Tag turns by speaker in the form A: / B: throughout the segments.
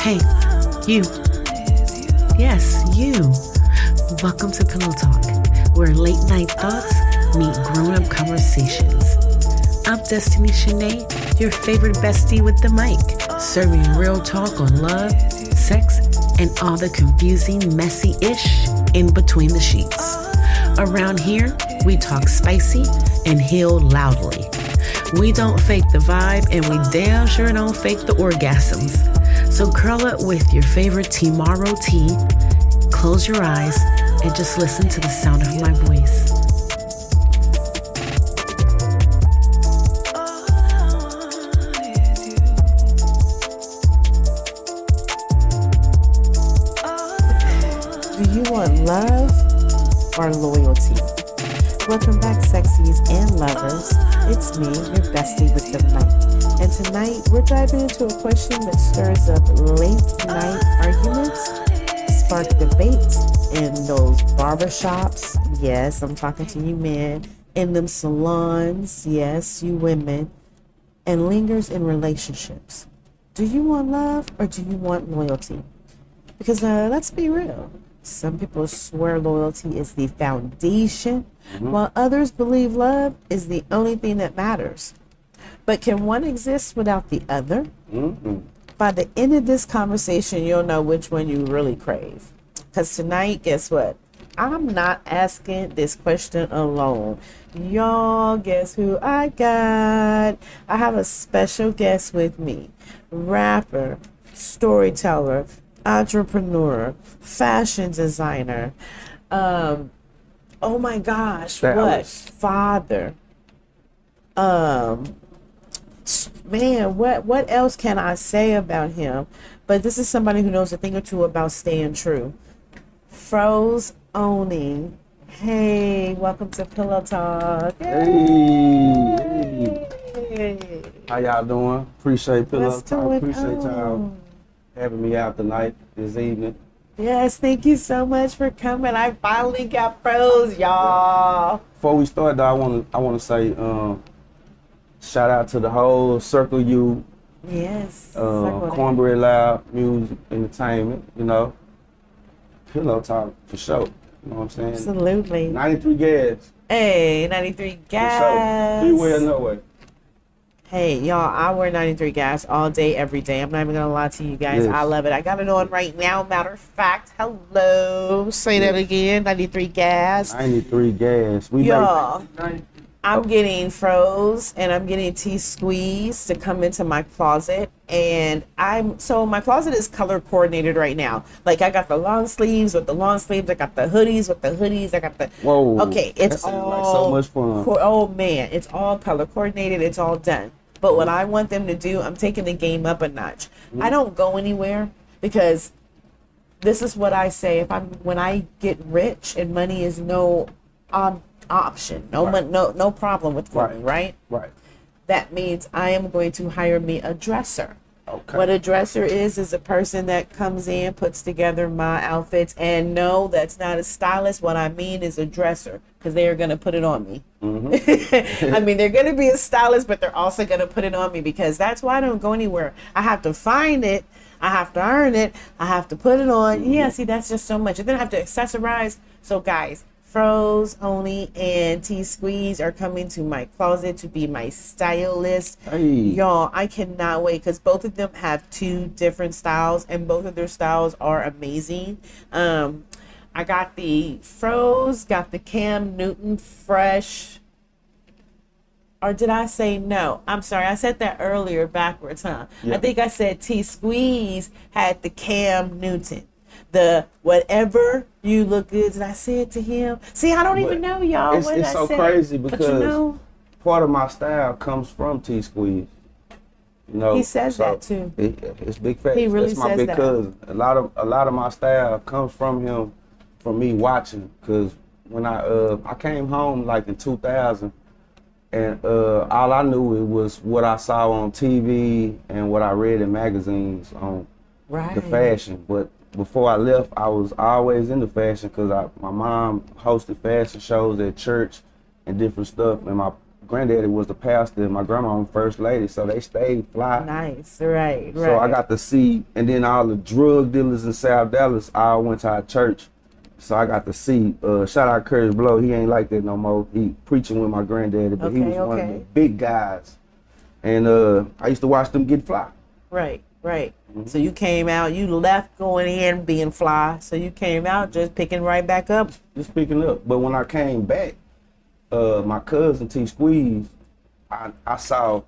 A: Hey, you. Yes, you. Welcome to Pillow Talk, where late night thoughts meet grown up conversations. I'm Destiny Shanae, your favorite bestie with the mic, serving real talk on love, sex, and all the confusing, messy-ish in between the sheets. Around here, we talk spicy and heal loudly. We don't fake the vibe, and we damn sure don't fake the orgasms. So curl up with your favorite tomorrow tea, close your eyes, and just listen to the sound of my voice. Do you want love or loyalty? Welcome back, sexies and lovers. It's me, your bestie with the mic. And tonight, we're diving into a question that stirs up late night arguments, spark debates in those barbershops. Yes, I'm talking to you men. In them salons. Yes, you women. And lingers in relationships. Do you want love or do you want loyalty? Because let's be real. Some people swear loyalty is the foundation, while others believe love is the only thing that matters. But can one exist without the other? By the end of this conversation, you'll know which one you really crave. Because tonight, guess what? I'm not asking this question alone. Y'all, guess who I got? I have a special guest with me. Rapper, storyteller, entrepreneur, fashion designer, oh my gosh, father, man, what else can I say about him? But this is somebody who knows a thing or two about staying true. Froze Ony. Hey, welcome to Pillow Talk.
B: Hey. How y'all doing? Appreciate Pillow Talk. Appreciate y'all having me out tonight, this evening.
A: Yes, thank you so much for coming. I finally got froze, y'all.
B: Before we start, though, I want to say shout out to the whole Circle U.
A: Yes.
B: Cornbread Loud Music Entertainment. You know, Pillow Talk for sure. You know what I'm saying?
A: Absolutely.
B: 93 gas.
A: Hey, 93 gas.
B: For sure. Beware, no way.
A: Hey, y'all, I wear 93 gas all day, every day. I'm not even going to lie to you guys. Yes. I love it. I got it on right now. Matter of fact, hello. Say that again. 93 gas.
B: 93 gas.
A: Y'all, I'm getting Froze and I'm getting T-Sqizz to come into my closet. And so my closet is color coordinated right now. Like I got the long sleeves with the long sleeves. I got the hoodies with the hoodies. I got the,
B: whoa.
A: Okay, it's all
B: like so much fun.
A: Oh man, it's all color coordinated. It's all done. But what I want them to do, I'm taking the game up a notch. I don't go anywhere because this is what I say. When I get rich and money is no option, no problem with me, right?
B: Right.
A: That means I am going to hire me a dresser.
B: Okay.
A: What a dresser is a person that comes in, puts together my outfits, and no, that's not a stylist. What I mean is a dresser, because they are going to put it on me. I mean, they're going to be a stylist, but they're also going to put it on me because that's why I don't go anywhere. I have to find it. I have to earn it. I have to put it on. Yeah, see, that's just so much. And then I have to accessorize. So, guys, Froze Ony and T-Sqizz are coming to my closet to be my stylist.
B: Hey.
A: Y'all, I cannot wait because both of them have two different styles and both of their styles are amazing. I got the Froze, got the Cam Newton Fresh. Or did I say no? I'm sorry, I said that earlier backwards, huh? Yeah. I think I said T-Sqizz had the Cam Newton. The whatever you look good. Did I say it to him? See, I don't even know, y'all.
B: It's so crazy because part of my style comes from T-Sqizz. You know,
A: he says that too.
B: It's big facts.
A: He really
B: That's my
A: says
B: big
A: that.
B: cousin. A lot of my style comes from him, from me watching. Because when I came home like in 2000, and all I knew it was what I saw on TV and what I read in magazines on the fashion. But before I left, I was always into fashion because my mom hosted fashion shows at church and different stuff. And granddaddy was the pastor and my grandma was first lady, so they stayed fly.
A: Nice, right.
B: So I got to see, and then all the drug dealers in South Dallas all went to our church. So I got to see, shout out Curtis Blow, he ain't like that no more. He preaching with my granddaddy, but he was one of the big guys. And I used to watch them get fly.
A: Right. So you came out, you left going in being fly, so you came out just picking right back up.
B: Just picking up. But when I came back, my cousin T-Sqizz, I saw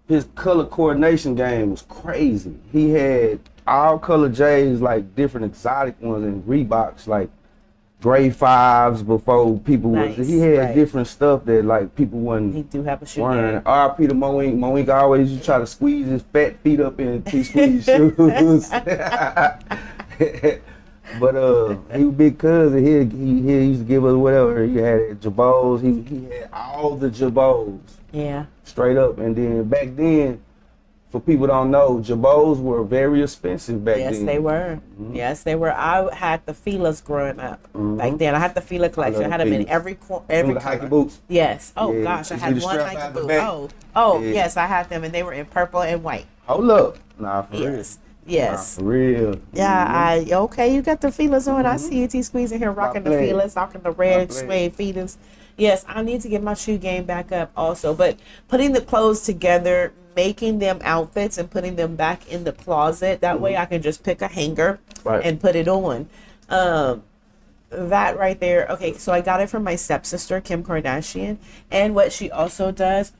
B: his color coordination game was crazy. He had all color J's, like different exotic ones, and Reeboks, like grade 5s before people was. He had different stuff that like people wasn't.
A: He do have a shoe
B: wearing. R.P. to Moe Ink. Moe Ink always used to try to squeeze his fat feet up in T-Sqizz shoes. But he was big cousin. He used to give us whatever. He had Jabos. He had all the Jabos.
A: Yeah.
B: Straight up. And then back then, for people don't know, Jabos were very expensive back then.
A: Yes, they were. Mm-hmm. Yes, they were. I had the feelers growing up back then. I had the feeler collection. I had them in every
B: the hiking boots.
A: Yes. Oh gosh, I had one hiking boot. Oh yes, I had them, and they were in purple and white.
B: Hold up, nah, for real.
A: Yes.
B: Nah, for real.
A: Yeah, okay, you got the feelers on. I see you T-Sqizz in here rocking the feelers, rocking the red suede feelers. Yes, I need to get my shoe game back up also. But putting the clothes together, making them outfits and putting them back in the closet, that way I can just pick a hanger and put it on. That right there. Okay, so I got it from my stepsister, Kim Kardashian. And what she also does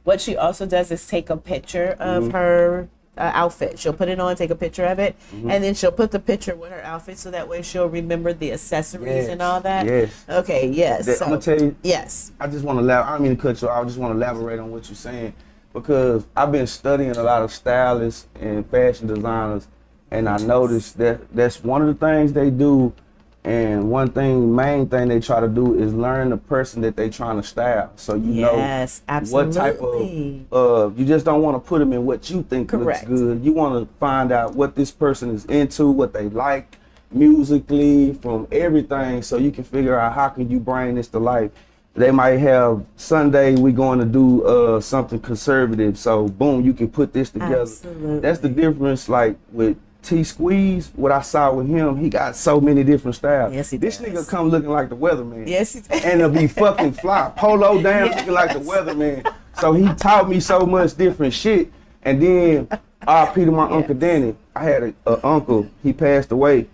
A: is take a picture of her outfit. She'll put it on, take a picture of it, and then she'll put the picture with her outfit, so that way she'll remember the accessories and all that.
B: Yes.
A: Okay. Yes. So,
B: I'm gonna tell you.
A: Yes.
B: I just want to I don't mean to cut you off. I just want to elaborate on what you're saying, because I've been studying a lot of stylists and fashion designers, and I noticed that that's one of the things they do. And main thing they try to do is learn the person that they trying to style. So you know what type of, you just don't want to put them in what you think looks good. You want to find out what this person is into, what they like musically, from everything, so you can figure out how can you bring this to life. They might have Sunday we going to do something conservative, so boom, you can put this together.
A: Absolutely.
B: That's the difference, like with T-Sqizz, what I saw with him, he got so many different styles.
A: Yes, he
B: this
A: does.
B: nigga come looking like the weatherman.
A: Yes, he does.
B: And it'll be fucking fly. Polo down looking like the weatherman. So he taught me so much different shit. And then R.P. to my Uncle Danny. I had an uncle, he passed away.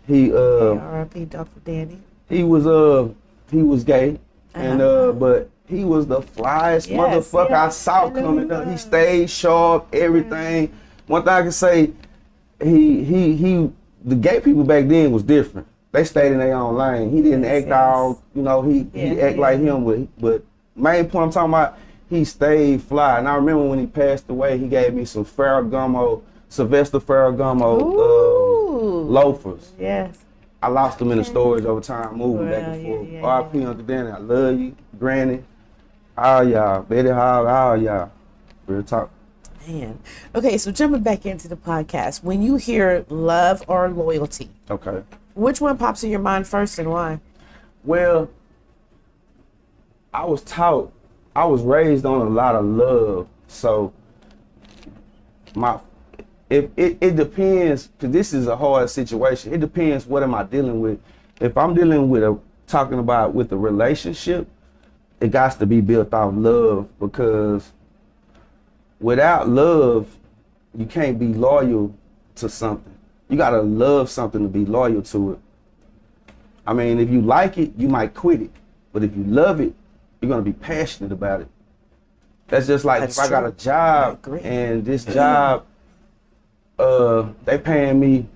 A: R.P. Dr. Danny.
B: He was gay. And but he was the flyest motherfucker I saw coming up. He stayed sharp, everything. One thing I can say, the gay people back then was different. They stayed in their own lane. He didn't act all, he act like him, but main point I'm talking about, he stayed fly. And I remember when he passed away, he gave me some Sylvester Ferragamo loafers.
A: Yes.
B: I lost them in the storage over time, moving back and forth. R.I.P. Uncle Danny, I love you, Granny, all y'all, Betty Hall, all y'all. Real talk.
A: Man. Okay, so jumping back into the podcast, when you hear love or loyalty, which one pops in your mind first and why?
B: Well, I was raised on a lot of love, so it depends, because this is a hard situation. It depends what am I dealing with. If I'm dealing with with a relationship, it got to be built off love, because without love, you can't be loyal to something. You gotta love something to be loyal to it. I mean, if you like it, you might quit it. But if you love it, you're gonna be passionate about it. That's just like if I got a job and this job, they paying me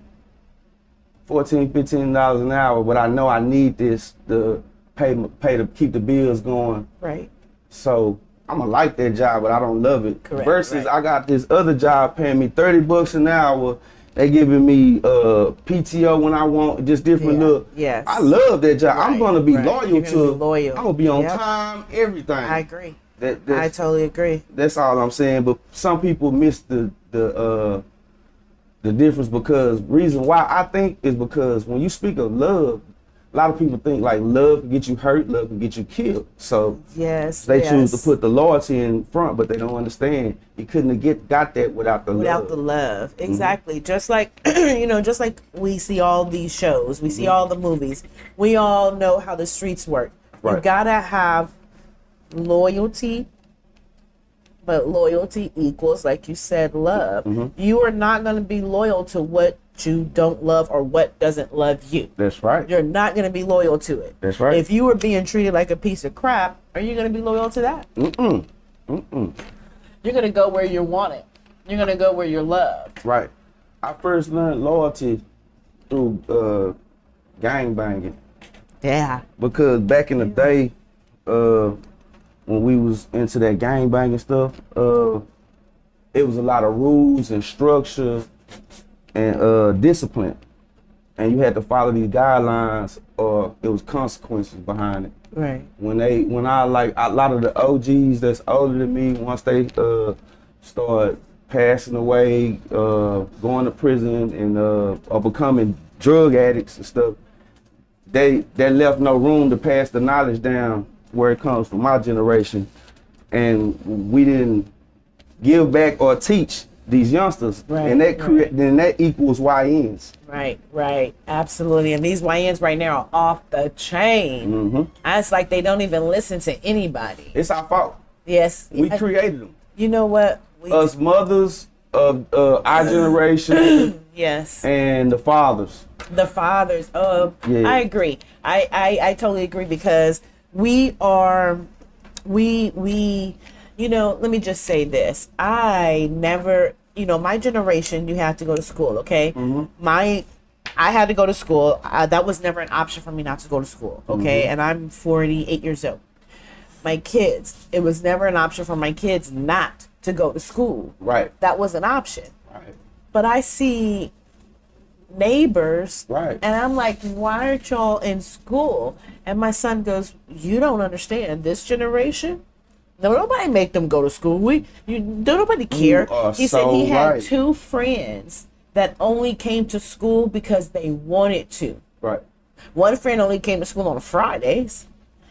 B: $14, $15 an hour, but I know I need this to pay to keep the bills going. Right. So I'm gonna like that job, but I don't love it. Versus I got this other job paying me $30 an hour. They giving me PTO when I want, just different look. Yes. I love that job. I'm gonna be loyal to. I'm gonna be on time, everything. I agree. I totally agree. That's all I'm saying. But some people miss the difference, because reason why I think is because when you speak of love, a lot of people think like love can get you hurt, love can get you killed. So
A: Yes.
B: they
A: yes.
B: choose to put the loyalty in front, but they don't understand you couldn't have got that without the
A: without
B: love.
A: the love. Exactly. Just like just like we see all these shows, we see all the movies. We all know how the streets work. You
B: Right.
A: gotta have loyalty, but loyalty equals, like you said, love. You are not gonna be loyal to what you don't love or what doesn't love you.
B: That's right.
A: You're not gonna be loyal to it.
B: That's right.
A: If you were being treated like a piece of crap, are you gonna be loyal to that? You're gonna go where you're wanted. You're gonna go where you're loved.
B: Right. I first learned loyalty through gang banging.
A: Yeah.
B: Because back in the day, when we was into that gang banging stuff, it was a lot of rules and structure and discipline. And you had to follow these guidelines or it was consequences behind it.
A: Right.
B: When I like a lot of the OGs that's older than me, once they start passing away, going to prison and or becoming drug addicts and stuff, they left no room to pass the knowledge down where it comes from my generation, and we didn't give back or teach these youngsters,
A: Right,
B: and then that equals YNs.
A: Right, absolutely. And these YNs right now are off the chain. It's like they don't even listen to anybody.
B: It's our fault.
A: Yes.
B: We created them.
A: You know what?
B: Us mothers of our generation
A: Yes.
B: and the fathers.
A: The fathers.
B: Yeah.
A: I agree. I totally agree because we let me just say this. I never, my generation, you have to go to school, okay? I had to go to school. That was never an option for me not to go to school, okay? And I'm 48 years old. My kids, it was never an option for my kids not to go to school.
B: Right.
A: That was an option.
B: Right.
A: But I see neighbors,
B: Right.
A: and I'm like, why aren't y'all in school? And my son goes, you don't understand. This generation, no, nobody make them go to school. Don't nobody care. He said he had 2 friends that only came to school because they wanted to.
B: Right.
A: One friend only came to school on Fridays,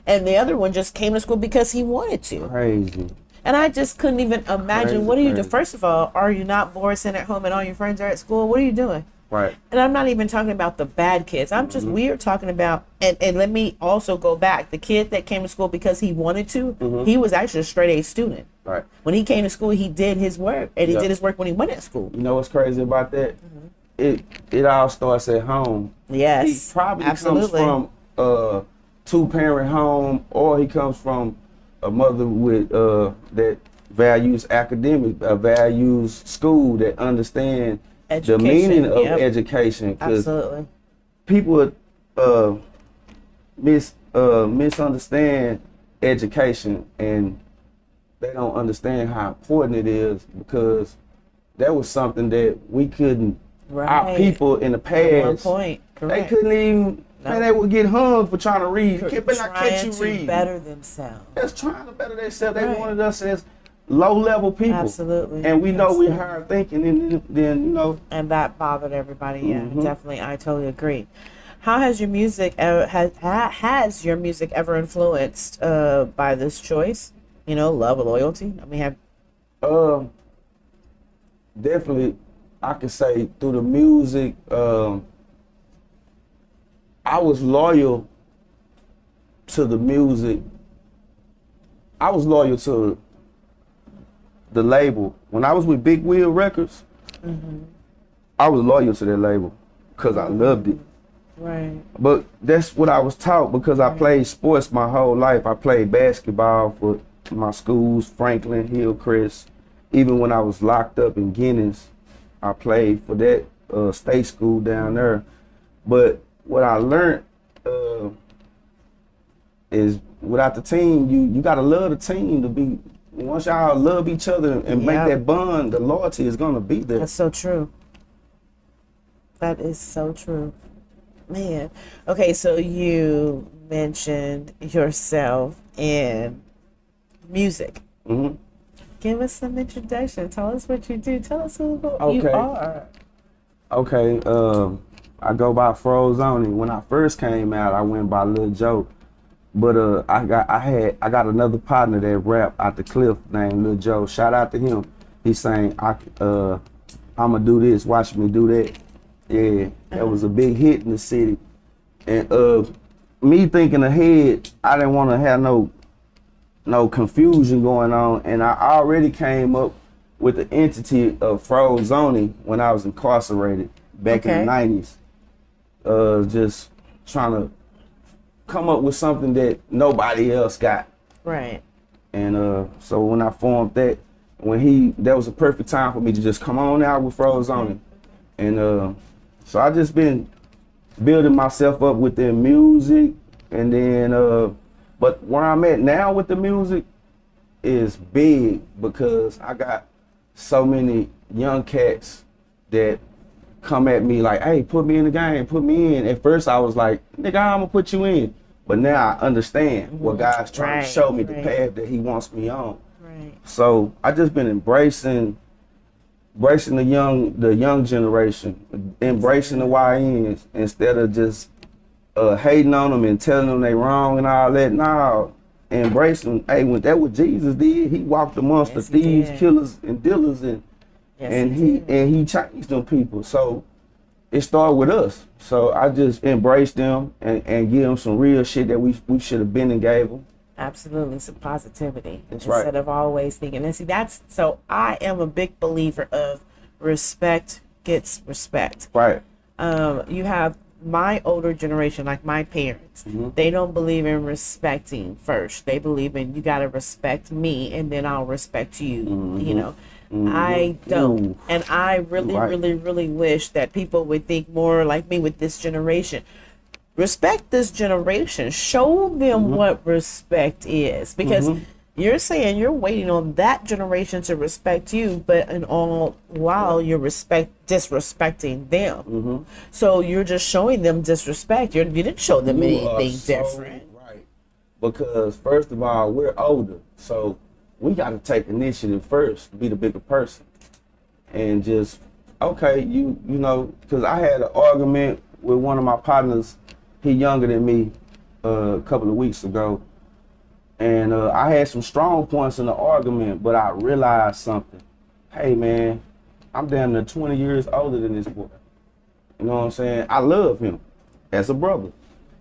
A: and the other one just came to school because he wanted to.
B: Crazy.
A: And I just couldn't even imagine.
B: Crazy,
A: What do you do?
B: crazy.
A: First of all, are you not bored sitting at home and all your friends are at school? What are you doing?
B: Right.
A: And I'm not even talking about the bad kids. I'm just, we are talking about, and let me also go back. The kid that came to school because he wanted to, he was actually a straight A student.
B: Right.
A: When he came to school, he did his work, and he
B: Yeah.
A: did his work when he went at school.
B: You know what's crazy about that? It all starts at home.
A: Yes,
B: He probably
A: absolutely.
B: comes from a 2-parent home, or he comes from a mother with that values academic, values school, that understand the
A: Education,
B: meaning of
A: yep.
B: education. Because
A: Absolutely.
B: people misunderstand education, and they don't understand how important it is, because that was something that we couldn't. Our
A: Right.
B: people in the
A: At one
B: past,
A: point,
B: they
A: correct.
B: couldn't even.
A: No.
B: Man, they would get hung for trying to read. They better not catch
A: Trying
B: you
A: to
B: read.
A: better themselves.
B: Just trying to better themselves. They
A: Right.
B: wanted us as low-level people.
A: Absolutely.
B: And we know
A: Absolutely.
B: we're higher thinking, and then
A: And that bothered everybody. Yeah,
B: Mhm.
A: definitely. I totally agree. How has your music has your music ever influenced by this choice? Love or loyalty. I mean,
B: definitely, I could say through the music, I was loyal to the music. I was loyal to the label. When I was with Big Wheel Records, I was loyal to that label because I loved it.
A: right.
B: But that's what I was taught, because I played sports my whole life. I played basketball for my schools, Franklin, Hillcrest. Even when I was locked up in Guinness, I played for that state school down there. But what I learned is without the team, you gotta love the team to be. Once y'all love each other and make
A: Yep.
B: that bond, the loyalty is gonna be there.
A: That's so true. That is so true. Man. Okay, so you mentioned yourself in music.
B: hmm
A: Give us some introduction. Tell us what you do. Tell us who you
B: Okay.
A: are.
B: Okay. I go by Froze Ony. When I first came out, I went by Lil Joe. But I got another partner that rap out the cliff named Lil Joe. Shout out to him. He's saying I'ma do this, watch me do that. Yeah, that was a big hit in the city. And me thinking ahead, I didn't want to have no confusion going on, and I already came up with the entity of Froze Ony when I was incarcerated back in the 90s. Just trying to come up with something that nobody else got.
A: Right.
B: And so when I formed that, that was a perfect time for me to just come on out with Froze Ony. And so I just been building myself up with their music, and then but where I'm at now with the music is big because I got so many young cats that come at me like, hey, put me in the game, put me in. At first I was like, nigga, I'm gonna put you in. But now I understand what God's trying to show me, the path that he wants me on.
A: Right.
B: So I just been embracing the young generation, embracing the YNs instead of just hating on them and telling them they wrong and all that. Nah, embracing. Hey, when that what Jesus did, he walked amongst the thieves, killers, and dealers, and he changed them people. So it started with us. So I just embraced them and give them some real shit that we should have been and gave them.
A: Absolutely, some positivity.
B: That's
A: instead of always thinking. And see, so I am a big believer of respect gets respect.
B: Right.
A: You have my older generation, like my parents, they don't believe in respecting first. They believe in you got to respect me and then I'll respect you, you know. I don't. Ooh. And I really wish that people would think more like me with this generation. Respect this generation. Show them what respect is. Because you're saying you're waiting on that generation to respect you, but in all while you're disrespecting them. So you're just showing them disrespect. You didn't show them anything different.
B: Right. Because first of all, we're older. So we got to take initiative first, be the bigger person. And just, okay, you know, because I had an argument with one of my partners. He younger than me a couple of weeks ago. And I had some strong points in the argument, but I realized something. Hey, man, I'm damn near 20 years older than this boy. You know what I'm saying? I love him as a brother.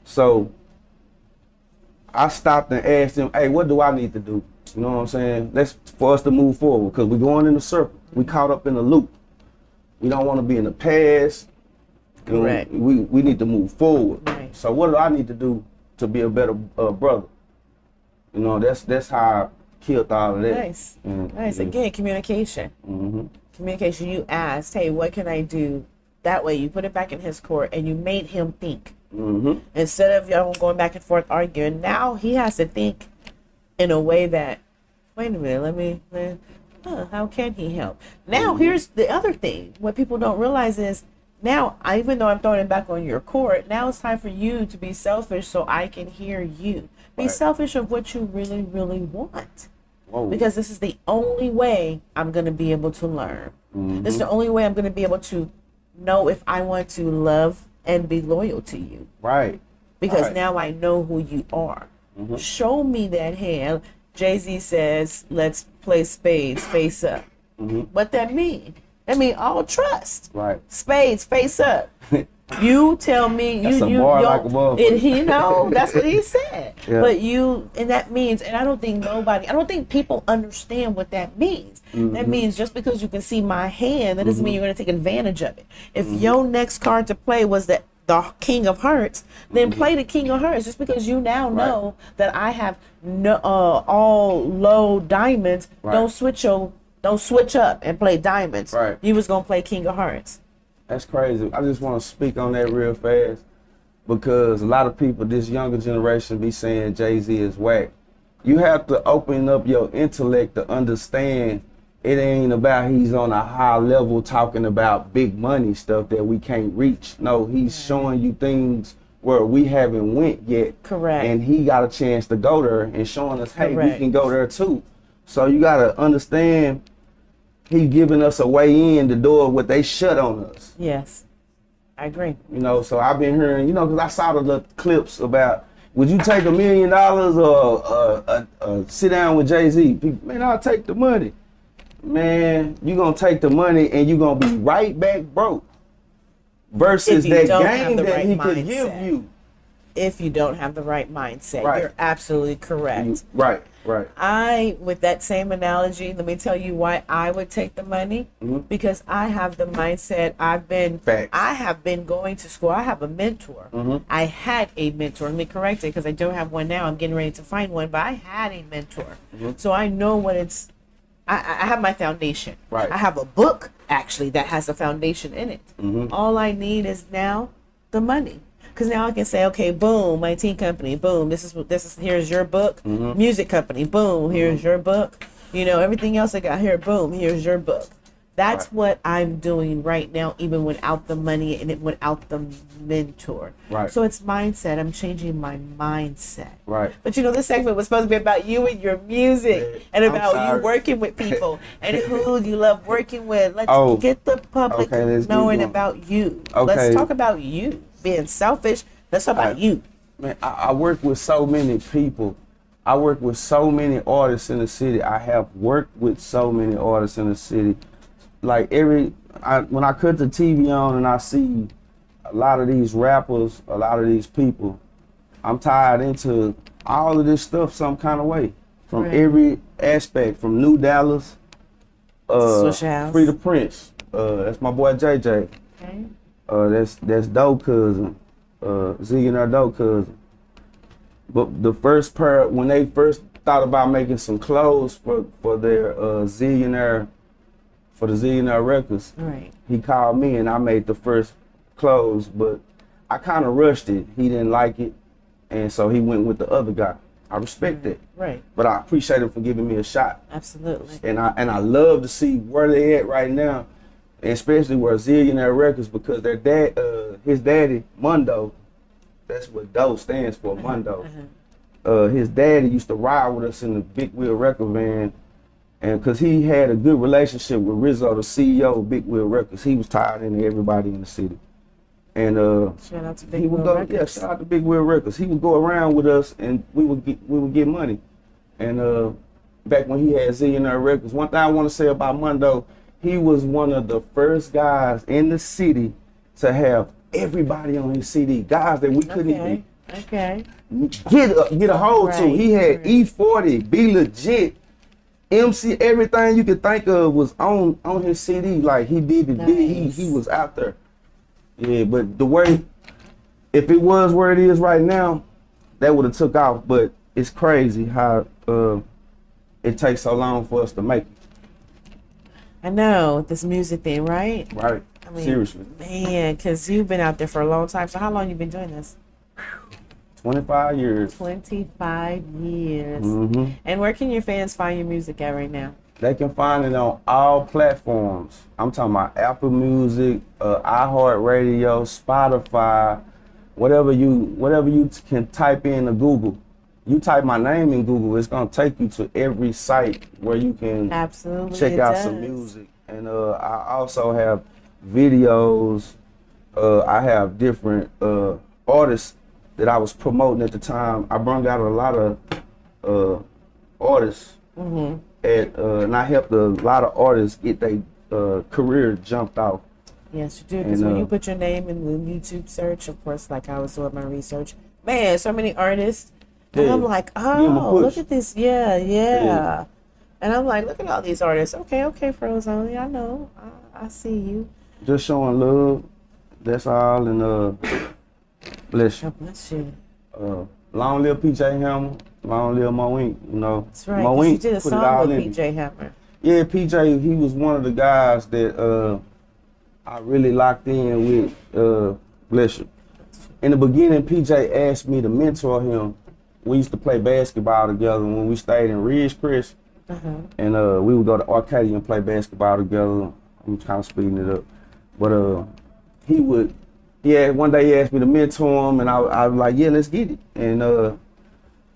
B: So I stopped and asked him, hey, what do I need to do? You know what I'm saying? For us to move forward, because we're going in a circle. We caught up in a loop. We don't want to be in the past.
A: Correct.
B: We need to move forward.
A: Right.
B: So what do I need to do to be a better brother? You know, that's how I killed all of that.
A: Nice. Nice. Again, communication. Communication. You asked, hey, what can I do? That way you put it back in his court and you made him think. Instead of y'all going back and forth arguing, now he has to think in a way that, wait a minute, how can he help? Now here's the other thing. What people don't realize is, now, even though I'm throwing it back on your court, now it's time for you to be selfish so I can hear you. Be selfish of what you really, really want. Because this is the only way I'm going to be able to learn. This is the only way I'm going to be able to know if I want to love and be loyal to you. Right. Because now I know who you are. Show me that hand. Jay-Z says, let's play spades face up. What that mean? I mean, all trust. Right. Spades, face up. You tell me. That's a bar like a motherfucker. You know, that's what he said. But and that means, and I don't think people understand what that means. That means just because you can see my hand, that doesn't mean you're going to take advantage of it. If your next card to play was the King of Hearts, then play the King of Hearts. Just because you now know that I have all low diamonds, don't switch up and play diamonds. Right. You was gonna play King of Hearts. That's crazy. I just want to speak on that real fast because a lot of people, this younger generation, be saying Jay-Z is whack. You have to open up your intellect to understand it ain't about he's on a high level talking about big money stuff that we can't reach. No, he's showing you things where we haven't went yet. Correct. And he got a chance to go there and showing us, hey, we can go there too. So you gotta understand, he giving us a way in the door what they shut on us. Yes. I agree.
B: You know, so I've been hearing, you know, because I saw the little clips about, would you take $1 million or sit down with Jay-Z? People, man, I'll take the money. Man, you gonna take the money and you gonna be right back broke. Versus that game that he could give you.
A: If you don't have the right mindset,
B: Right.
A: You're absolutely correct.
B: Right.
A: With that same analogy, let me tell you why I would take the money. Because I have the mindset. I have been going to school. I have a mentor. I had a mentor. Let me correct it because I don't have one now. I'm getting ready to find one, but I had a mentor. So I know what it's. I have my foundation.
B: Right.
A: I have a book actually that has a foundation in it. All I need is now the money. Because now I can say, okay, boom, my tea company, boom, this is here's your book. Music company, boom, here's your book. You know, everything else I got here, boom, here's your book. That's what I'm doing right now, even without the money and without the mentor.
B: Right.
A: So it's mindset. I'm changing my mindset.
B: Right.
A: But you know, this segment was supposed to be about you and your music and about you working with people and who you love working with. Let's get the public knowing about you. Let's talk about you. Being selfish. Let's talk about you.
B: Man, I work with so many people. I work with so many artists in the city. I have worked with so many artists in the city. Like when I cut the TV on and I see a lot of these rappers, a lot of these people, I'm tied into all of this stuff some kind of way. From every aspect, from New Dallas, Free the Prince. That's my boy JJ.
A: Okay.
B: That's Doe Cousin, Zillionaire Doe Cousin. But the first part, when they first thought about making some clothes for their Zillionaire, for the Zillionaire Records, he called me and I made the first clothes, but I kind of rushed it. He didn't like it, and so he went with the other guy. I respect that.
A: Right.
B: But I appreciate him for giving me a shot.
A: Absolutely.
B: And I love to see where they at right now. Especially where Zillionaire Records, because their dad, his daddy, Mundo, that's what Doe stands for, Mundo. His daddy used to ride with us in the big wheel record van, and because he had a good relationship with Rizzo, the CEO of Big Wheel Records, he was tied into everybody in the city. And
A: shout out to Big Wheel Records.
B: Yeah, shout out to Big Wheel Records. He would go around with us, and we would get money. And back when he had Zillionaire Records, one thing I want to say about Mundo. He was one of the first guys in the city to have everybody on his CD, guys that we couldn't even get a hold to. He had E40, Be Legit, MC, everything you could think of was on his CD. Like he did it big. He was out there. Yeah, but the way, if it was where it is right now, that would have took off. But it's crazy how it takes so long for us to make it.
A: I know, this music thing, right?
B: Right. I mean, seriously.
A: Man, because you've been out there for a long time. So how long you been doing this?
B: 25 years.
A: 25 years. And where can your fans find your music at right now?
B: They can find it on all platforms. I'm talking about Apple Music, iHeartRadio, Spotify, whatever you can type in to Google. You type my name in Google, it's gonna take you to every site where you can check out some music. And I also have videos. I have different artists that I was promoting at the time. I brought out a lot of artists, and I helped a lot of artists get their career jumped off.
A: Yes, you do. Because when you put your name in the YouTube search, of course, like I was doing my research, man, so many artists. And I'm like, oh, look at this. Yeah. And I'm like, look at all these artists. Okay, Froze Ony, I know. I see you.
B: Just showing love. That's all. And bless you.
A: God bless you.
B: Long live PJ Hammer. Long live Moe Ink. You know.
A: That's right.
B: Moe Ink
A: you did a song with PJ Hammer.
B: Yeah, PJ, he was one of the guys that I really locked in with. Bless you. In the beginning, PJ asked me to mentor him. We used to play basketball together when we stayed in Ridgecrest. And we would go to Arcadia and play basketball together. I'm kind of speeding it up. But one day he asked me to mentor him, and I was like, yeah, let's get it. And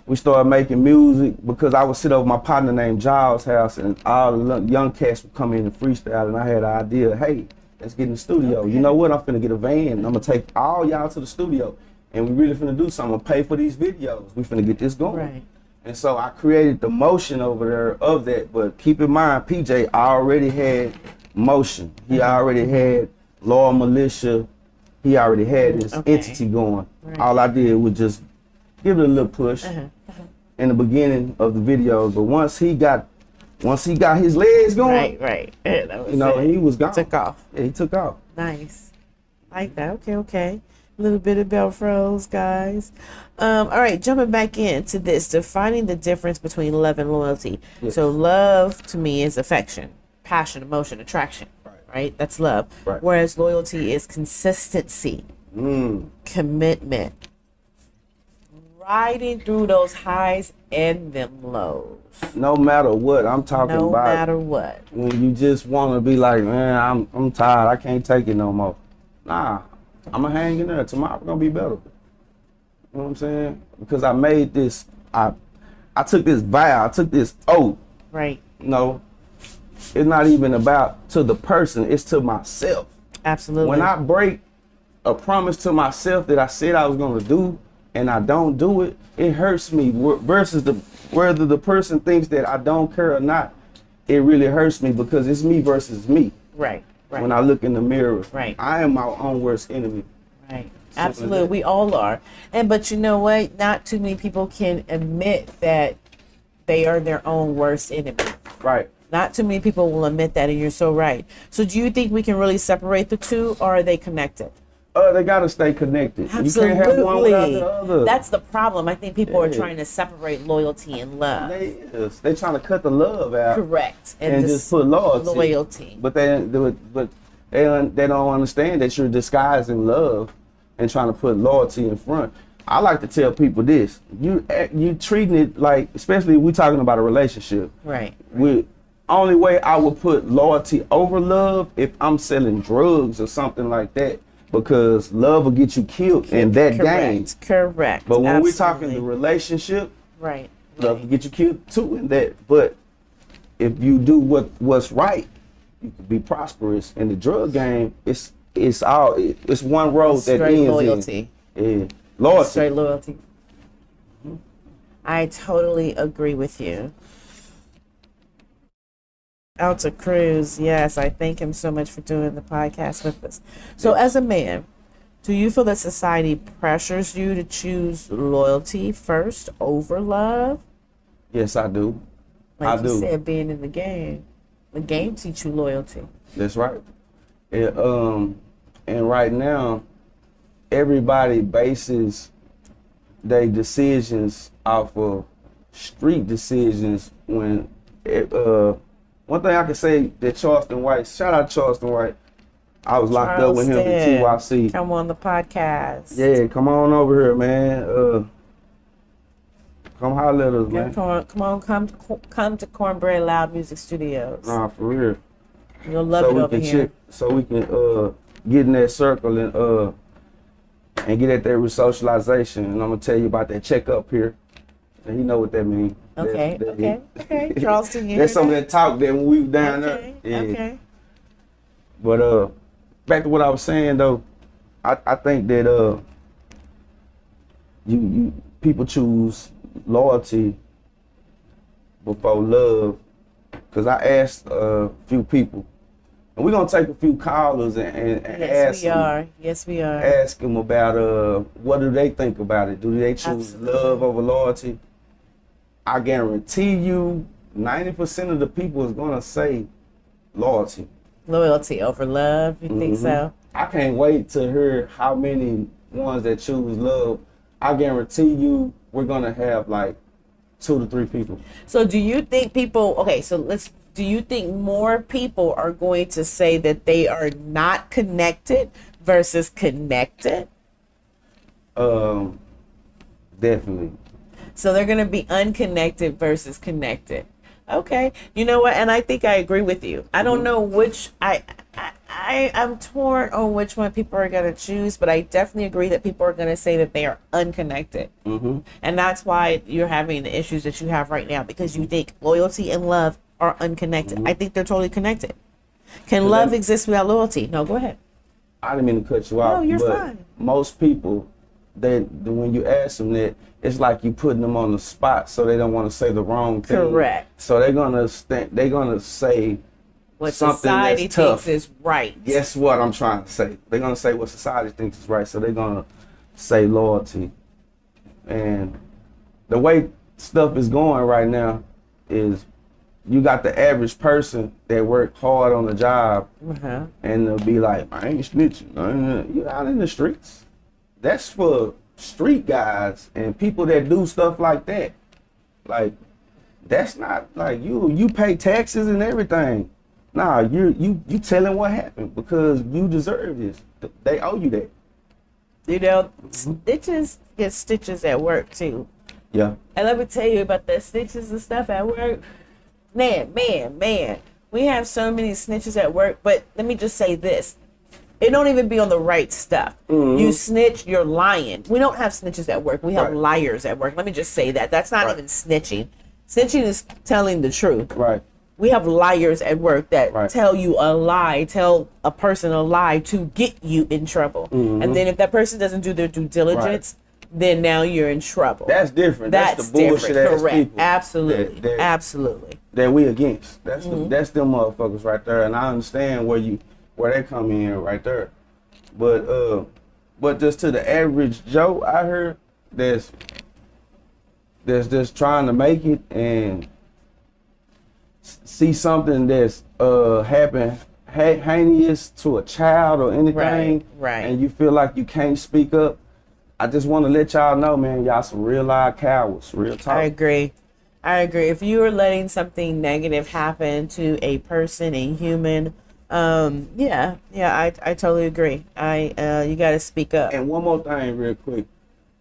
B: we started making music because I would sit over my partner named Giles' house, and all the young cats would come in and freestyle, and I had an idea, hey, let's get in the studio. Okay. You know what? I'm finna get a van. I'm gonna take all y'all to the studio, and we really finna do something. I'm gonna pay for these videos. We finna get this going.
A: Right.
B: And so I created the motion over there of that. But keep in mind, PJ already had motion. He already had Law Militia. He already had this entity going. Right. All I did was just give it a little push in the beginning of the videos. But once he got his legs going,
A: right. That was
B: you know, he was gone.
A: Took off.
B: Yeah, he took off.
A: Nice. Like that. Okay. A little bit about Froze, guys. All right, jumping back into this, defining the difference between love and loyalty. Yes. So love to me is affection, passion, emotion, attraction. Right? That's love. Right. Whereas loyalty is consistency, commitment, riding through those highs and them lows.
B: No matter what, I'm talking about. No
A: matter what.
B: When you just want to be like, man, I'm tired. I can't take it no more. Nah, I'm going to hang in there. Tomorrow's going to be better. You know what I'm saying? Because I made this, I took this vow, I took this oath.
A: Right.
B: You know, it's not even about to the person, it's to myself.
A: Absolutely.
B: When I break a promise to myself that I said I was going to do and I don't do it, it hurts me versus whether the person thinks that I don't care or not. It really hurts me because it's me versus me.
A: Right.
B: When I look in the mirror,
A: right.
B: I am my own worst enemy.
A: Right. Absolutely. We all are. But you know what? Not too many people can admit that they are their own worst enemy.
B: Right.
A: Not too many people will admit that, and you're so right. So do you think we can really separate the two, or are they connected?
B: They got to stay connected.
A: Absolutely.
B: You can't have one without the other.
A: That's the problem. I think people are trying to separate loyalty and love.
B: They're trying to cut the love out.
A: Correct.
B: And just put
A: loyalty.
B: But they don't understand that you're disguising love and trying to put loyalty in front. I like to tell people this. You treating it like, especially if we're talking about a relationship.
A: Right.
B: Only way I would put loyalty over love if I'm selling drugs or something like that, because love will get you killed in that game.
A: Correct.
B: But when we're talking the relationship,
A: right,
B: love will get you killed too in that. But if you do what's right, you can be prosperous. In the drug game, it's one road that ends
A: loyalty.
B: In loyalty.
A: Straight loyalty. I totally agree with you. Out to Cruz, yes, I thank him so much for doing the podcast with us. So as a man, do you feel that society pressures you to choose loyalty first over love?
B: Yes, I do.
A: Like you said, being in the game teach you loyalty.
B: That's right. And right now, everybody bases their decisions off of street decisions. When one thing I can say that Charleston White, shout out Charleston White, I was locked up with him in TYC.
A: Come on the podcast.
B: Yeah, come on over here, man. Come holler at us, man.
A: Come to Cornbread Loud Music Studios.
B: Nah, for real.
A: You'll love it over here.
B: So we can get in that circle and get at that resocialization. And I'm gonna tell you about that checkup here. And you know what that means.
A: Okay. Charleston, you
B: that's some of that talk that when we were down there. Yeah.
A: Okay.
B: But back to what I was saying though, I think that you people choose loyalty before love. Cause I asked a few people, and we're gonna take a few callers and ask them.
A: Yes, we are.
B: Ask them about what do they think about it? Do they choose love over loyalty? I guarantee you 90% of the people is gonna say loyalty.
A: Loyalty over love, you think so?
B: I can't wait to hear how many ones that choose love. I guarantee you we're gonna have like 2 to 3 people.
A: So do you think people, do you think more people are going to say that they are not connected versus connected?
B: Definitely.
A: So they're going to be unconnected versus connected. Okay. You know what? And I think I agree with you. I don't know which, I'm torn on which one people are going to choose, but I definitely agree that people are going to say that they are unconnected. And that's why you're having the issues that you have right now, because you think loyalty and love are unconnected. I think they're totally connected. Can love exist without loyalty? No, go ahead.
B: I didn't mean to cut you off.
A: No, you're
B: but
A: fine.
B: Most people, when you ask them that, it's like you putting them on the spot, so they don't want to say the wrong thing.
A: Correct.
B: So they're gonna say
A: what
B: something
A: society
B: that's tough.
A: thinks is right.
B: Guess what I'm trying to say? They're gonna say what society thinks is right. So they're gonna say loyalty. And the way stuff is going right now is you got the average person that work hard on the job and they'll be like, I ain't snitching. You're out in the streets. That's for street guys and people that do stuff like that. Like, that's not like you pay taxes and everything. Nah, you telling what happened because you deserve this. They owe you that.
A: You know, stitches get stitches at work too.
B: Yeah.
A: And let me tell you about the snitches and stuff at work. Man. We have so many snitches at work, but let me just say this. It don't even be on the right stuff. You snitch, you're lying. We don't have snitches at work. We have liars at work. Let me just say that. That's not even snitching. Snitching is telling the truth.
B: Right.
A: We have liars at work that tell you a lie, tell a person a lie to get you in trouble. And then if that person doesn't do their due diligence, then now you're in trouble.
B: That's different. That's the bullshit ass
A: correct.
B: people.
A: Absolutely. Absolutely.
B: That we against. That's that's them motherfuckers right there. And I understand where they come in right there. But just to the average Joe, I heard that's just trying to make it and see something that's happen heinous to a child or anything, and you feel like you can't speak up. I just want to let y'all know, man, y'all some real live cowards, real talk.
A: I agree. If you are letting something negative happen to a person, a human, I totally agree. You got to speak up.
B: And one more thing, real quick.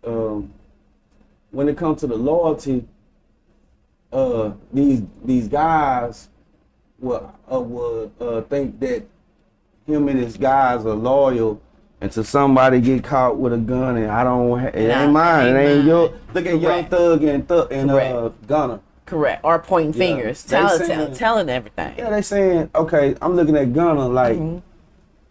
B: When it comes to the loyalty, these guys will think that him and his guys are loyal until somebody get caught with a gun and it ain't mine. It ain't your. Look at Young Thug and Gunner.
A: Correct. Or pointing fingers, telling everything.
B: Yeah, they saying, okay, I'm looking at Gunner like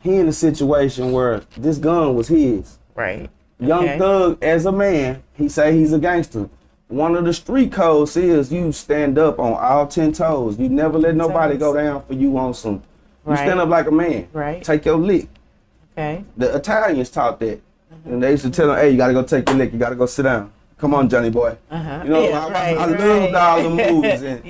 B: he in a situation where this gun was his.
A: Right.
B: Young Thug, as a man, he say he's a gangster. One of the street codes is you stand up on all 10 toes. You never let nobody go down for you on some. You stand up like a man. Right. Take your lick. Okay. The Italians taught that. And they used to tell them, hey, you gotta go take your lick. You gotta go sit down. Come on, Johnny boy. You know, I loved all the movies. And,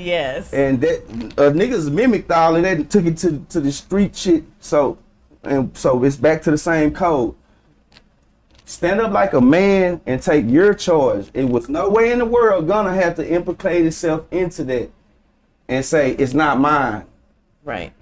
B: and that niggas mimicked all and they took it to the street shit. So it's back to the same code. Stand up like a man and take your charge. It was no way in the world gonna have to implicate itself into that and say it's not mine. Right.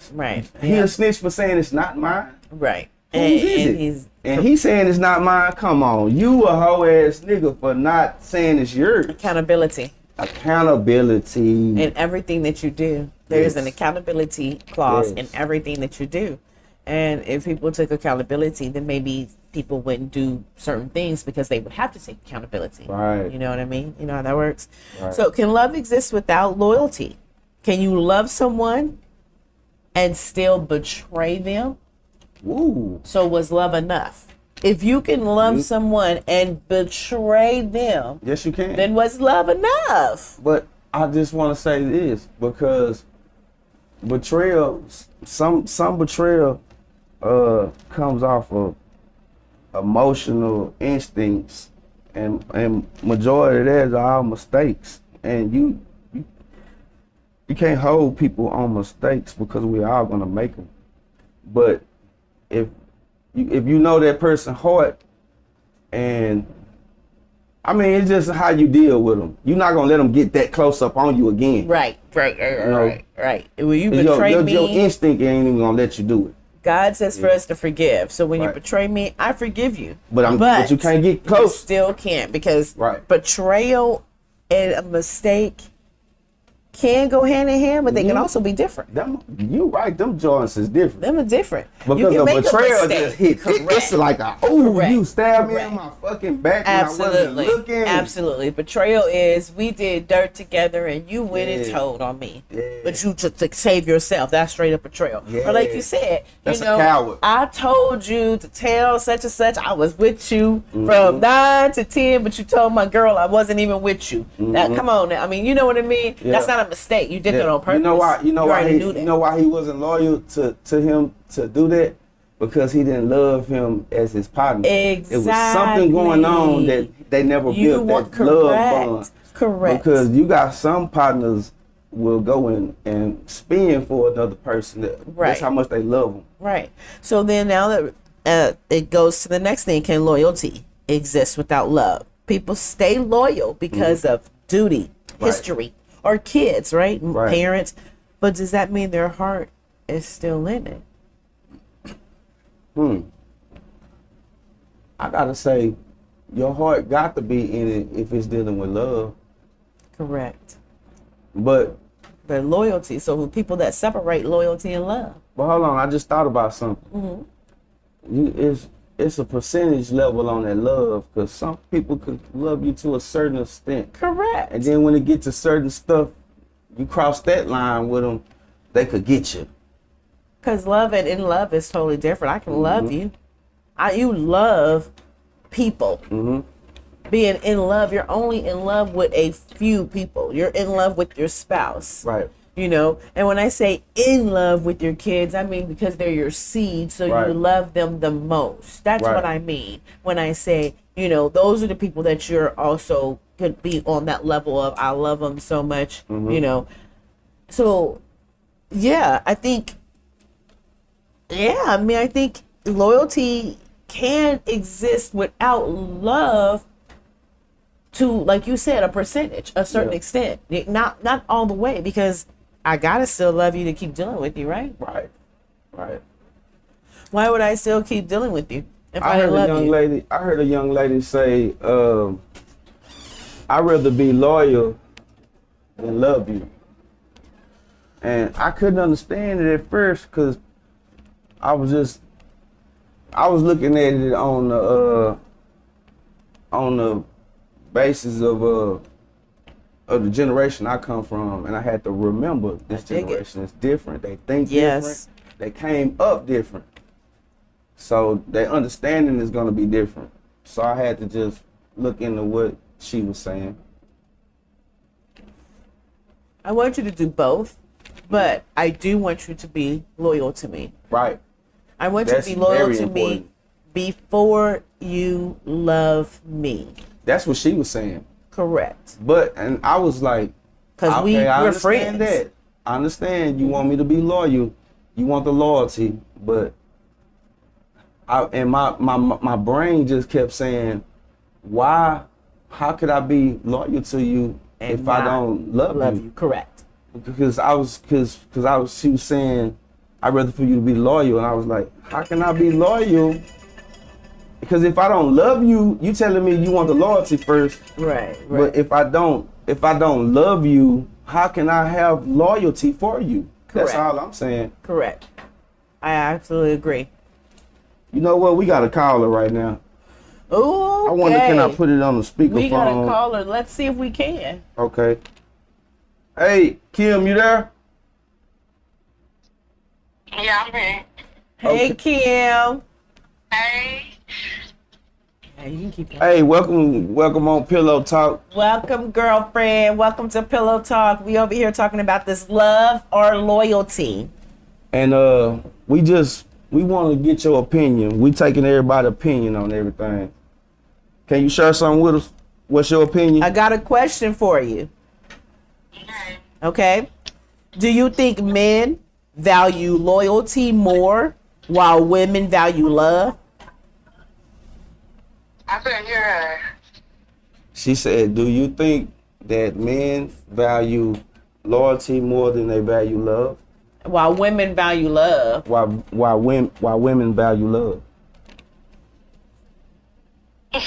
B: He a snitch for saying it's not mine. Right. And he's saying it's not mine. Come on, you a hoe ass nigga for not saying it's yours. Accountability. In
A: everything that you do, there's an accountability clause in everything that you do. And if people took accountability, then maybe people wouldn't do certain things because they would have to take accountability. Right. You know what I mean? You know how that works? Right. So can love exist without loyalty? Can you love someone and still betray them? Ooh. So was love enough? If you can love someone and betray them,
B: yes, you can.
A: Then was love enough?
B: But I just want to say this because betrayal, some betrayal comes off of emotional instincts, and majority of that is all mistakes. And you can't hold people on mistakes because we all gonna make them. But if you know that person heart, and I mean it's just how you deal with them. You're not gonna let them get that close up on you again. Right. Will you betray me? Your instinct ain't even gonna let you do it.
A: God says for us to forgive. So when you betray me, I forgive you.
B: But you can't get close.
A: You still can't because betrayal and a mistake can go hand in hand, but they can also be different.
B: You right, them joints is different.
A: Them are different.
B: Because the betrayal just hit. It's like you stabbed me in my fucking back and I wasn't looking.
A: Absolutely. Betrayal is we did dirt together and you went and told on me. Yeah. But you just to save yourself. That's straight up betrayal. Yeah. Or like you said,
B: that's a coward.
A: I told you to tell such and such I was with you from 9 to 10, but you told my girl I wasn't even with you. Now, come on now. I mean, you know what I mean? Yeah. That's not a mistake. You did that on purpose.
B: You know why he wasn't loyal to him to do that? Because he didn't love him as his partner.
A: Exactly.
B: It was something going on that they never built that love bond.
A: Correct.
B: Because you got some partners will go in and spin for another person. That's how much they love them.
A: Right. So then now that it goes to the next thing, can loyalty exist without love? People stay loyal because of duty, history, or kids, right? Parents. But does that mean their heart is still in it?
B: I gotta say, your heart got to be in it if it's dealing with love. Correct. But
A: the loyalty. So people that separate loyalty and love.
B: But hold on, I just thought about something. It's a percentage level on that love, because some people could love you to a certain extent.
A: Correct.
B: And then when it gets to certain stuff, you cross that line with them, they could get you.
A: Because love and in love is totally different. I can love you. You love people. Being in love, you're only in love with a few people. You're in love with your spouse.
B: Right.
A: You know, and when I say in love with your kids, I mean because they're your seed, so you love them the most. That's what I mean when I say, those are the people that you're also could be on that level of I love them so much, So, I think loyalty can exist without love to, like you said, a percentage, a certain extent. Not all the way, because I gotta still love you to keep dealing with you, right?
B: Right.
A: Why would I still keep dealing with you if
B: I heard a young lady say, I'd rather be loyal than love you. And I couldn't understand it at first, because I was looking at it on the basis of the generation I come from, and I had to remember this generation is different. They think different. They came up different. So their understanding is gonna be different. So I had to just look into what she was saying.
A: I want you to do both, but I do want you to be loyal to me.
B: Right.
A: I want you to be loyal to me before you love me.
B: That's what she was saying.
A: Correct.
B: And I was like,
A: because we're friends.
B: That. I understand you want me to be loyal. You want the loyalty, but my brain just kept saying, why? How could I be loyal to you if I don't love you?
A: Correct.
B: Because she was saying, I'd rather for you to be loyal, and I was like, how can I be loyal? Because if I don't love you, you telling me you want the loyalty first.
A: Right.
B: But if I don't love you, how can I have loyalty for you? Correct. That's all I'm saying.
A: Correct. I absolutely agree.
B: You know what? We got a caller right now.
A: Okay.
B: I wonder, can I put it on the speakerphone?
A: We got a caller. Let's see if we can.
B: Okay. Hey, Kim, you there?
C: Yeah, I'm here.
A: Hey, Kim.
C: Hey.
A: Hey, you can keep going.
B: Hey, welcome on Pillow Talk.
A: Welcome, girlfriend. Welcome to Pillow Talk. We over here talking about this love or loyalty.
B: And we want to get your opinion. We taking everybody's opinion on everything. Can you share something with us? What's your opinion?
A: I got a question for you. Okay. Do you think men value loyalty more while women value love?
C: I couldn't hear her.
B: She said, do you think that men value loyalty more than they value love?
A: While women value love.
B: While women value love.
C: I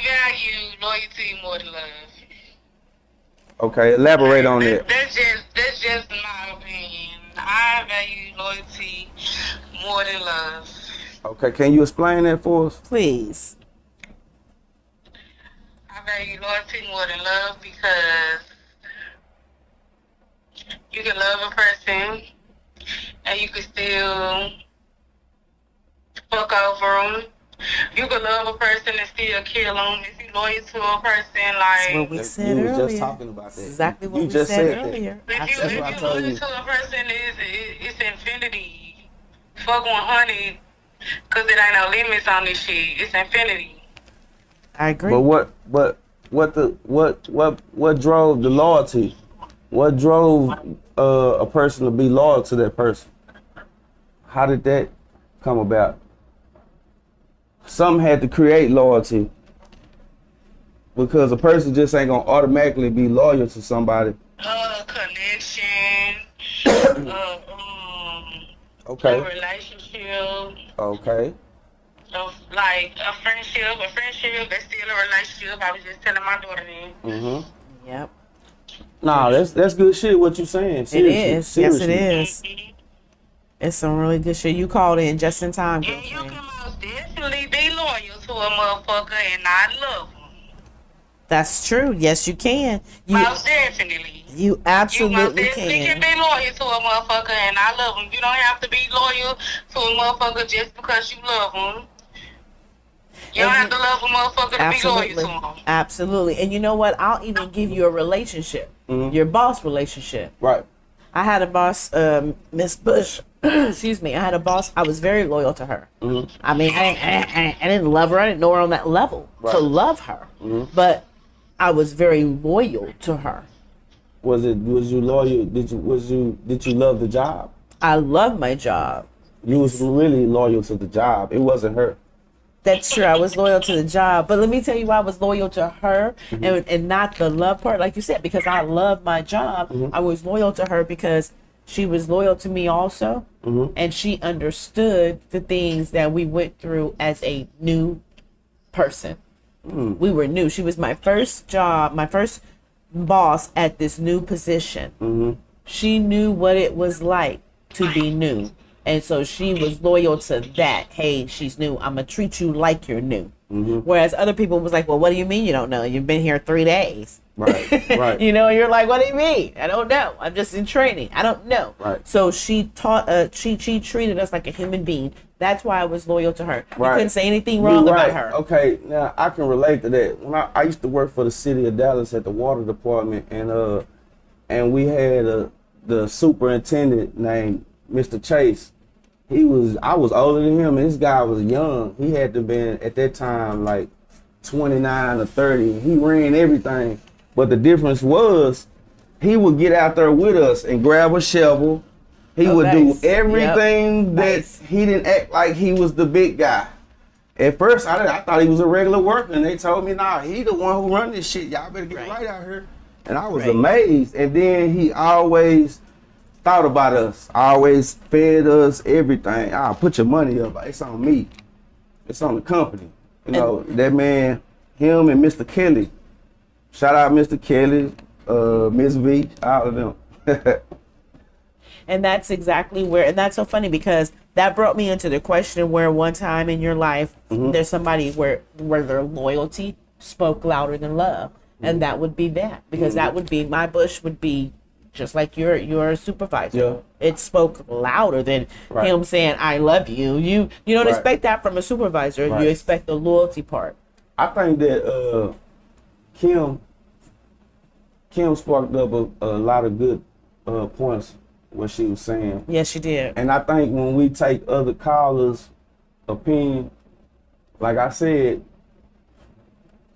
C: value loyalty more than love.
B: Okay, elaborate on that.
C: That's just my opinion. I value loyalty more than love.
B: Okay, can you explain that for us?
A: Please.
C: I value loyalty more than love because you can love a person and you can still fuck over them. You can love a person and still kill them. If you're loyal to a person,
A: That's what
C: like
A: we said
B: You was
A: earlier.
B: just talking about that.
A: Exactly what
B: You
A: we
B: just
A: said
B: said that.
A: earlier.
C: if
B: That's what I
C: you're
B: told
C: loyal
B: you.
C: to a person, it's infinity. Fuck 100, cause it ain't no limits on this shit. It's infinity.
A: I agree.
B: But what drove the loyalty? What drove a person to be loyal to that person? How did that come about? Something had to create loyalty, because a person just ain't gonna automatically be loyal to somebody.
C: Connection.
B: Okay.
C: A relationship.
B: Okay.
C: Like a friendship that's still a relationship. I was just telling my daughter that.
B: Mm-hmm.
A: Yep.
B: Nah, that's good shit. What you saying? Seriously,
A: It is.
B: seriously.
A: Yes, it is. It's some really good shit. You called in just in time,
C: And you
A: girlfriend.
C: can most definitely be loyal to a motherfucker and not love him.
A: That's true. Yes, you can.
C: Most definitely.
A: You
C: You most
A: absolutely
C: definitely can
A: can.
C: be loyal to a motherfucker and not love him. You don't have to be loyal to a motherfucker just because you love him. You don't have to love a motherfucker to be loyal
A: Absolutely.
C: to him.
A: Absolutely. And you know what? I'll even give you a relationship.
B: Mhm.
A: Your boss relationship.
B: Right.
A: I had a boss, Miss Bush. Excuse me. I had a boss. I was very loyal to her.
B: Mhm.
A: I mean, I didn't love her. I didn't know her on that level to
B: Right.
A: love her.
B: Mhm.
A: But I was very loyal to her.
B: Was you loyal? Did you love the job?
A: I love my job.
B: You was really loyal to the job. It wasn't her.
A: That's true. I was loyal to the job. But let me tell you why I was loyal to her and not the love part, like you said, because I love my job. I was loyal to her because she was loyal to me also. And she understood the things that we went through as a new person. We were new. She was my first job, my first boss at this new position. She knew what it was like to be new. And so she was loyal to that. Hey, she's new. I'm going to treat you like you're new. Whereas other people was like, well, what do you mean you don't know? You've been here 3 days.
B: Right. Right.
A: You know, you're like, what do you mean? I don't know. I'm just in training. I don't know.
B: Right.
A: So she taught, she treated us like a human being. That's why I was loyal to her. You
B: Right.
A: couldn't say anything wrong
B: You're
A: about
B: right.
A: her.
B: Okay, now I can relate to that. When I used to work for the city of Dallas at the water department, and we had the superintendent named Mr. Chase. I was older than him, and this guy was young. He had to been at that time like 29 or 30. He ran everything, but the difference was he would get out there with us and grab a shovel. He would
A: nice.
B: do everything that
A: Nice.
B: he didn't act like he was the big guy. At first, I thought he was a regular worker, and they told me, nah, he the one who run this shit. Y'all better get right out here. And I was
A: Right.
B: amazed. And then he always thought about us, always fed us everything. Put your money up. It's on me. It's on the company. You know, that man, him and Mr. Kelly. Shout out Mr. Kelly, Miss V, all of them.
A: And that's exactly where, and that's so funny because that brought me into the question where one time in your life, there's somebody where their loyalty spoke louder than love. And that would be that, because that would be, my Bush would be just like your supervisor.
B: Yeah.
A: It spoke louder than
B: Right.
A: him saying, I love you. You don't
B: Right.
A: expect that from a supervisor.
B: Right.
A: You expect the loyalty part.
B: I think that Kim sparked up a lot of good points what she was saying.
A: Yes, she did.
B: And I think when we take other callers' opinion, like I said,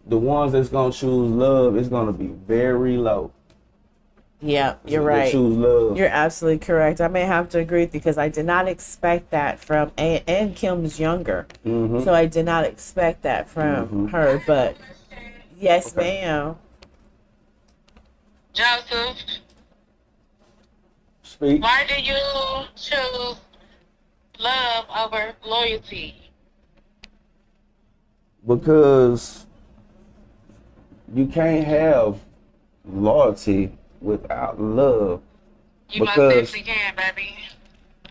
B: the ones that's gonna choose love is gonna be very low.
A: Yeah, you're
B: They
A: right.
B: choose love.
A: You're absolutely correct. I may have to agree with you because I did not expect that from, and Kim's younger. So I did not expect that from her, but yes,
B: Okay.
A: ma'am.
C: Joseph,
B: Speak.
C: why do you choose love over loyalty?
B: Because you can't have loyalty without love.
C: You most
B: Because
C: definitely can, baby.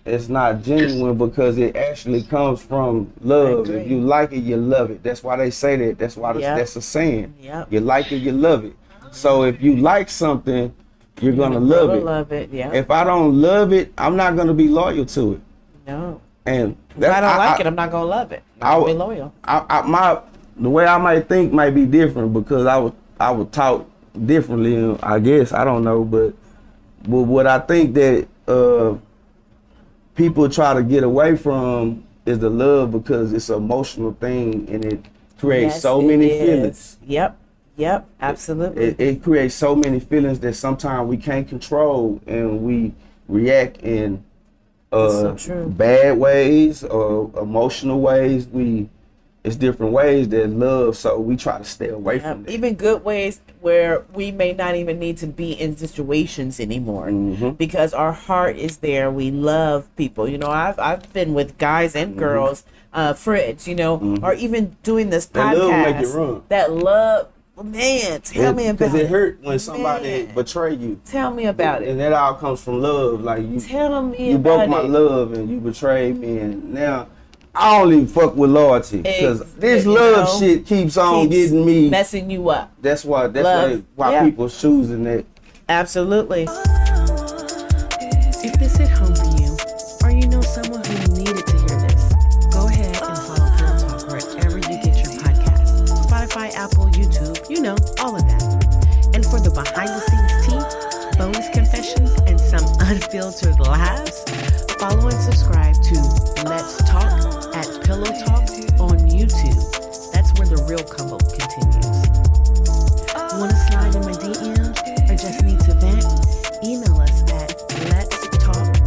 B: it's not genuine because it actually comes from love.
A: agree.
B: If you like it, you love it. That's why they say that. That's why that's a saying.
A: Yep.
B: You like it, you love it. So if you like something, you're gonna love it.
A: Love it, yeah.
B: If I don't love it, I'm not gonna be loyal to it.
A: No.
B: And
A: If I don't like it, I'm not gonna love it. I'm gonna be loyal.
B: The way I might think might be different because I was taught differently. I guess I don't know, but what I think that people try to get away from is the love because it's an emotional thing and it creates so many feelings.
A: Yep, absolutely.
B: It creates so many feelings that sometimes we can't control and we react in
A: so true.
B: bad ways or emotional ways. It's different ways that love, so we try to stay away from that.
A: Even good ways where we may not even need to be in situations anymore because our heart is there. We love people. You know, I've been with guys and girls, friends, you know, or even doing this podcast.
B: That love make it run.
A: That love, man, tell me about it.
B: Because it hurt when somebody betray you.
A: Tell me about it.
B: And that all comes from love. Like
A: Tell me
B: you
A: about
B: broke my love and you betrayed me, and now I don't even fuck with loyalty because this love shit keeps getting me
A: messing you up.
B: That's why people choosing it.
A: Absolutely.
D: If this hit home for you, or you know someone who needed to hear this, go ahead and follow Pillow Talk wherever you get your podcasts. Spotify, Apple, YouTube, you know, all of that. And for the behind-the-scenes tea, bonus confessions, and some unfiltered laughs, follow and subscribe to Let's Talk at Pillow Talk on YouTube. That's where the real combo continues. Want to slide in my DM or just need to vent? Email us at letstalkat